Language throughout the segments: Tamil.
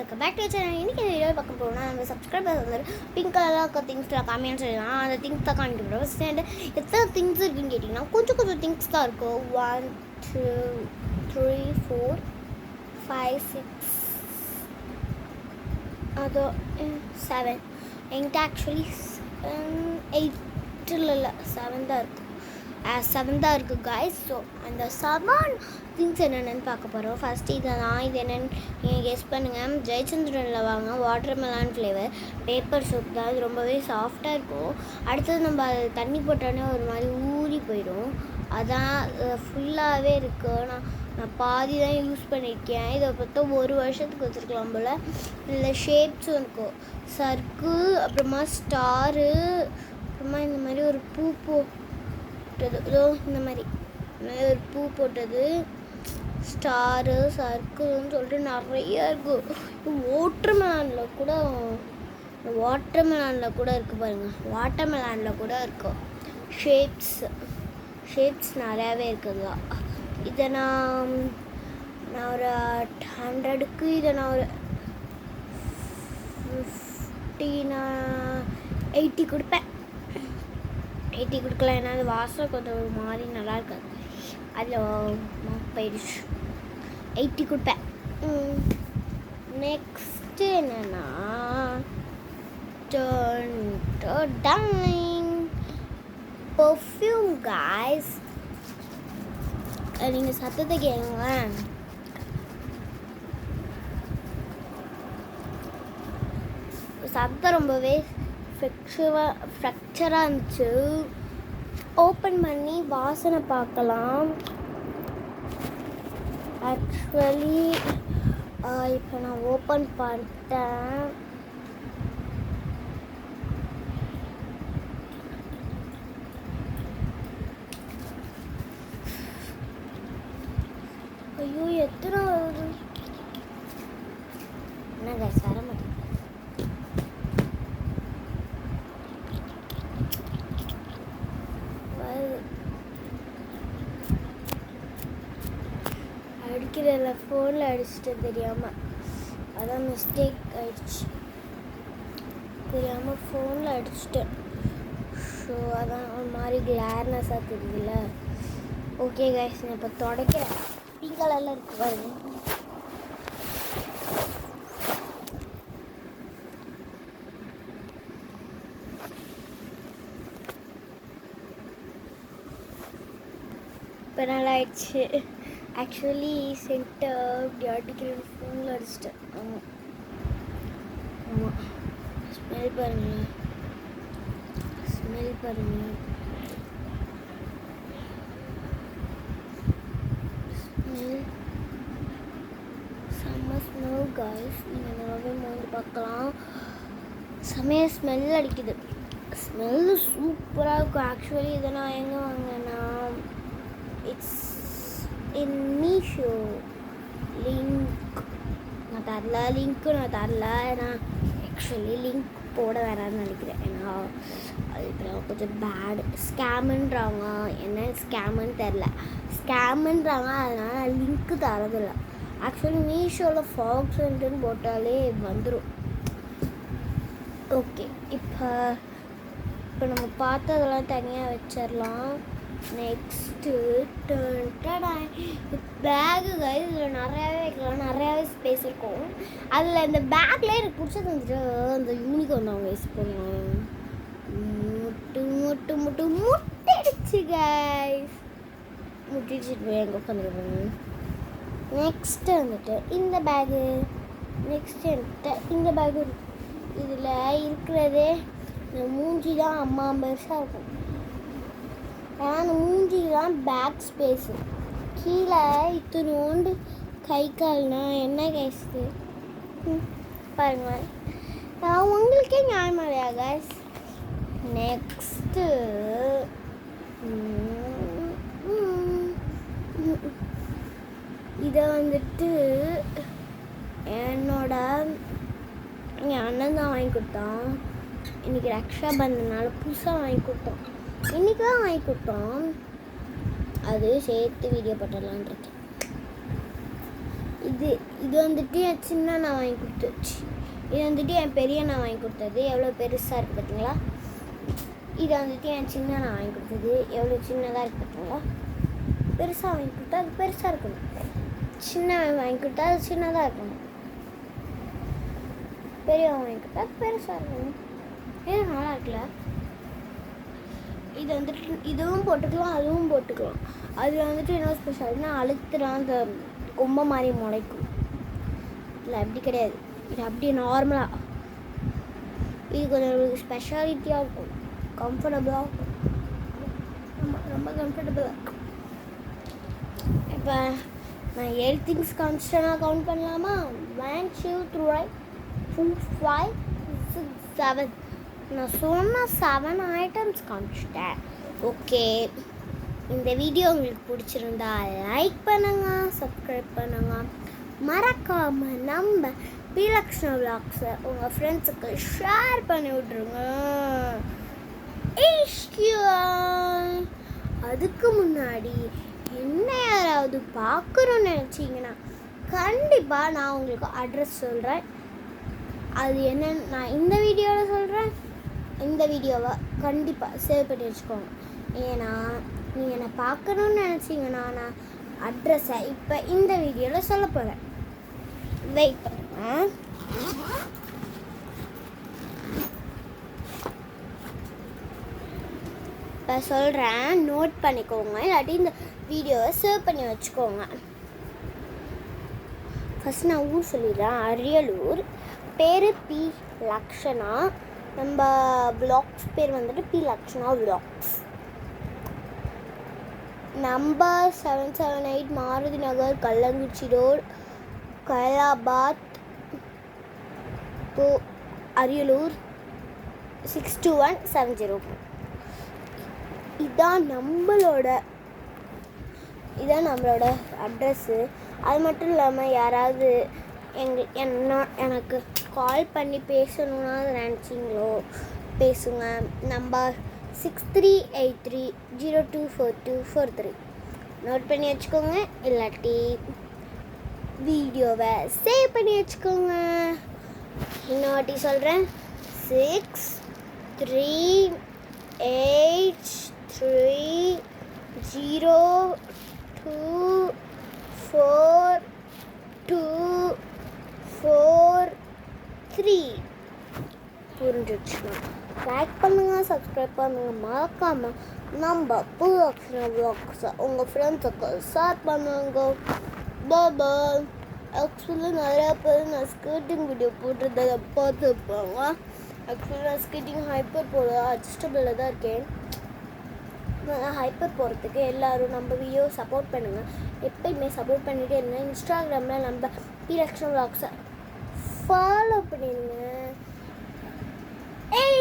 Welcome back to channel. இன்றைக்கி இந்த வீடியோ பார்க்க போகிறோம்னா நம்ம சப்ஸ்கிரைபர் வந்து பிங்க் கலரில் இருக்க திங்ஸ்லாம் காமியான்னு சொல்லலாம். அந்த திங்ஸ் தான் காமிக்கிறோம். ஃபஸ்ட்டு எத்தனை திங்ஸ் இருக்குன்னு கேட்டிங்கன்னா கொஞ்சம் திங்ஸ் தான் இருக்கும். 1 2 3 4 5 6 அது 7 என்கிட்ட ஆக்சுவலி 8 இல்லை 7 தான் இருக்குது. 7 தான் இருக்குது கைஸ். ஸோ அந்த 7 திங்ஸ் என்னென்னு பார்க்க போகிறோம். ஃபஸ்ட்டு இது என்னென்னு நீங்கள் கெஸ் பண்ணுங்கள். ஜெயச்சந்திரனில் வாங்க water melon flavour paper soap தான். அது ரொம்பவே சாஃப்டாக இருக்கும். அடுத்தது நம்ம அது தண்ணி போட்டோன்னே ஒரு மாதிரி ஊறி போயிடும். அதான் ஃபுல்லாகவே இருக்குது. நான் பாதி தான் யூஸ் பண்ணியிருக்கேன். இதை பார்த்தா 1 வருஷத்துக்கு வச்சுருக்கலாம் போல். இதில் ஷேப்ஸும் இருக்கும். சர்க்கிள், அப்புறமா ஸ்டாரு, அப்புறமா இந்த மாதிரி ஒரு பூ போட்டது. இதோ இந்த மாதிரி ஒரு பூ போட்டது, ஸ்டாரு, சர்க்கிள்னு சொல்லிட்டு நிறையா இருக்கும். வாட்டர் மெலானில் கூட இருக்குது பாருங்கள். வாட்டர் மெலானில் கூட இருக்கும் ஷேப்ஸ் நிறையாவே இருக்குதுங்க. இதை நான் ஒரு 100க்கு இதை நான் ஒரு 80 கொடுப்பேன். 80 கொடுக்கலாம். ஏன்னா அது வாசம் கொஞ்சம் ஒரு மாதிரி நல்லா இருக்காது. அதில் போயிடுச்சு. 80 கொடுப்பேன். நெக்ஸ்ட்டு என்னென்னா பர்ஃப்யூம் காய்ஸ். நீங்கள் சத்தத்தை கேளுங்களேன். சத்தம் ரொம்பவே ஃப்ராக்சராக இருந்துச்சு. ஓப்பன் பண்ணி வாசனை பார்க்கலாம். ஆக்சுவலி இப்போ நான் ஓப்பன் பண்ணிட்டேன். ஐயோ எத்தனை என்ன கைஸ் வர மாட்டேன். அடிக்கிறதில்ல, ஃபோனில் அடிச்சுட்டு தெரியாமல். அதான் மிஸ்டேக் ஆயிடுச்சு. தெரியாமல் ஃபோனில் அடிச்சுட்டேன். ஸோ அதான் ஒரு மாதிரி கிளார்னஸாக தெரியுதுல்ல. ஓகே கைஸ், நான் இப்போ தொடக்கிறேன். பிங்க் கலரில் இருக்குது பாருங்க. இப்போ நல்லா ஆயிடுச்சு. ஆக்சுவலி சென்டர் இப்படி அடிக்கிறது ஃபோனில் அடிச்சிட்டேன். ஆமாம் ஸ்மெல் பாருங்களேன். செம்ம ஸ்மெல் காய்ஸ். நீங்கள் நல்லாவே வந்து பார்க்கலாம். செம்மைய ஸ்மெல் அடிக்குது. ஸ்மெல்லு சூப்பராக இருக்கும். ஆக்சுவலி இதை நான் எங்கே வாங்கினேன்னா இட்ஸ் இன் மீஷோ. லிங்க் நான் தரல. நான் ஆக்சுவலி லிங்க் போட வேணான்னு நினைக்கிறேன். ஏன்னா அது இப்போ கொஞ்சம் பேட் ஸ்கேமுன்றாங்க. என்ன ஸ்கேமுன்னு தெரில. அதனால் நான் லிங்க்கு தரதில்லை. ஆக்சுவலி மீஷோவில் ஃபாக்ஸ் சென்ட்டுன்னு போட்டாலே வந்துடும். ஓகே, இப்போ நம்ம பார்த்ததெல்லாம் தனியாக வச்சிடலாம். Next bag guys. இதில் நிறையாவே வைக்கலாம். நிறையாவே ஸ்பேஸ் இருக்கும். அதில் இந்த பேக்கில் எனக்கு பிடிச்சது வந்துட்டு அந்த யூனிகார்ன் அவங்க யூஸ் பண்ணுவோம். முட்டிடுச்சு கைஸ். முட்டிடுச்சுட்டு எங்கே உட்காந்துருப்பாங்க. நெக்ஸ்ட்டு வந்துட்டு இந்த பேகு. இந்த பேகு. இதில் இருக்கிறதே இந்த மூஞ்சி தான் அம்மா பெருசாக இருக்கும். ஏன்னா அந்த மூஞ்சி தான் பேக் ஸ்பேஸு. கீழே இத்தினோண்டு கை கால்னா என்ன கைஸு பாருங்கள். நான் உங்களுக்கே நியாயமாக இல்லையா கைஸ். நெக்ஸ்ட்டு இதை வந்துட்டு என் அண்ணன் தான் வாங்கி கொடுத்தான். இன்றைக்கி ரக்ஷா பந்தனால புதுசாக வாங்கி கொடுத்தான். இன்றைக்கி தான் வாங்கி கொடுத்தோம். அது சேர்த்து வீடியோ போட்டுடலான் இருக்கேன். இது இது வந்துட்டு என் சின்ன நான் வாங்கி கொடுத்துச்சு. இது வந்துட்டு என் பெரிய நான் வாங்கி கொடுத்தது. எவ்வளோ பெருசாக இருக்குது பார்த்தீங்களா? இது வந்துட்டு என் சின்ன நான் வாங்கி கொடுத்தது. எவ்வளோ சின்னதாக இருக்குது பார்த்தீங்களா? பெருசாக வாங்கி கொடுத்தா அது பெருசாக இருக்கணும். சின்ன வாங்கி கொடுத்தா அது சின்னதாக இருக்கணும். பெரியவன் வாங்கி கொடுத்தா பெருசாக இருக்கணும். ஏன் நல்லா இருக்குல்ல? இது வந்துட்டு இதுவும் போட்டுக்கலாம், அதுவும் போட்டுக்கலாம். அதில் வந்துட்டு என்ன ஸ்பெஷல்னா அழுத்துனா அந்த கொம்பை மாதிரி முளைக்கும். இல்லை அப்படி கிடையாது, இது அப்படியே நார்மலாக. இது கொஞ்சம் நம்மளுக்கு ஸ்பெஷாலிட்டியாக இருக்கும், கம்ஃபர்டபுளாக இருக்கும். ரொம்ப கம்ஃபர்டபுளாக இருக்கும். இப்போ நான் 8 திங்ஸ் கான்ஸ்டன்டாக கவுண்ட் பண்ணலாமா? 1 2 3 4 5 6 7. நான் சொன்ன 7 ஐட்டம்ஸ் காமிச்சிட்டேன். ஓகே, இந்த வீடியோ உங்களுக்கு பிடிச்சிருந்தா லைக் பண்ணுங்க, சப்ஸ்கிரைப் பண்ணுங்க, மறக்காமல் நம்ம பிலக்ஷ்ணா விலாக்ஸை உங்கள் ஃப்ரெண்ட்ஸுக்கு ஷேர் பண்ணி விட்ருங்க. அதுக்கு முன்னாடி என்ன யாராவது பார்க்குறோன்னு நினச்சிங்கன்னா கண்டிப்பாக நான் உங்களுக்கு அட்ரஸ் சொல்கிறேன். அது என்னன்னு நான் இந்த வீடியோவில் சொல்கிறேன். இந்த வீடியோவை கண்டிப்பாக சேவ் பண்ணி வச்சுக்கோங்க. ஏன்னா நீங்கள் என்னை பார்க்கணுன்னு நினச்சிங்கன்னா நான் அட்ரஸை இப்போ இந்த வீடியோவில் சொல்ல போகிறேன். வெயிட் பண்ணுங்க. இப்போ சொல்கிறேன், நோட் பண்ணிக்கோங்க, இல்லாட்டி இந்த வீடியோவை சேவ் பண்ணி வச்சுக்கோங்க. ஃபஸ்ட் நான் ஊர் சொல்லிடுறேன். அரியலூர். பேர் பி லக்ஷனா. நம்ம வ்ளாக்ஸ் பேர் வந்துட்டு B Lakshana vlogs. Number 778 Maruthi Nagar, Kallankurichi road, Kailabad, Ariyalur 62170. இதான் நம்மளோட அட்ரஸ்ஸு. அது மட்டும் இல்லாமல் யாராவது எனக்கு கால் பண்ணி பேசணுன்னா நினச்சிங்களோ பேசுங்க. நம்பர் 6383024243 நோட் பண்ணி வச்சுக்கோங்க, இல்லாட்டி வீடியோவை சேவ் பண்ணி வச்சுக்கோங்க. இன்னொரு வாட்டி சொல்கிறேன், 6383024243 புரிஞ்சிடுச்சுன்னா லைக் பண்ணுங்கள், சப்ஸ்கிரைப் பண்ணுங்கள், மறக்காமல் நம்ம பிலக்ஷ்ணா விலாக்ஸை உங்கள் ஃப்ரெண்ட்ஸுக்கு ஷேர் பண்ணுங்க. பாய். ஆக்சுவலி நிறையா பேர் நான் ஸ்கேட்டிங் வீடியோ போட்டிருந்ததை பார்த்துருப்பாங்க. ஆக்சுவலி நான் ஸ்கேட்டிங் ஹைப்பர் போட அட்ஜஸ்டபிளில் தான் இருக்கேன். நான் ஹைப்பர் போகிறதுக்கு எல்லோரும் நம்ம வீடியோ சப்போர்ட் பண்ணுங்கள். எப்பயுமே சப்போர்ட் பண்ணிகிட்டே இருங்க. இன்ஸ்டாகிராமில் நம்ம பிலக்ஷ்ணா விலாக்ஸை ஃபாலோ பண்ணிடுங்க.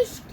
HQ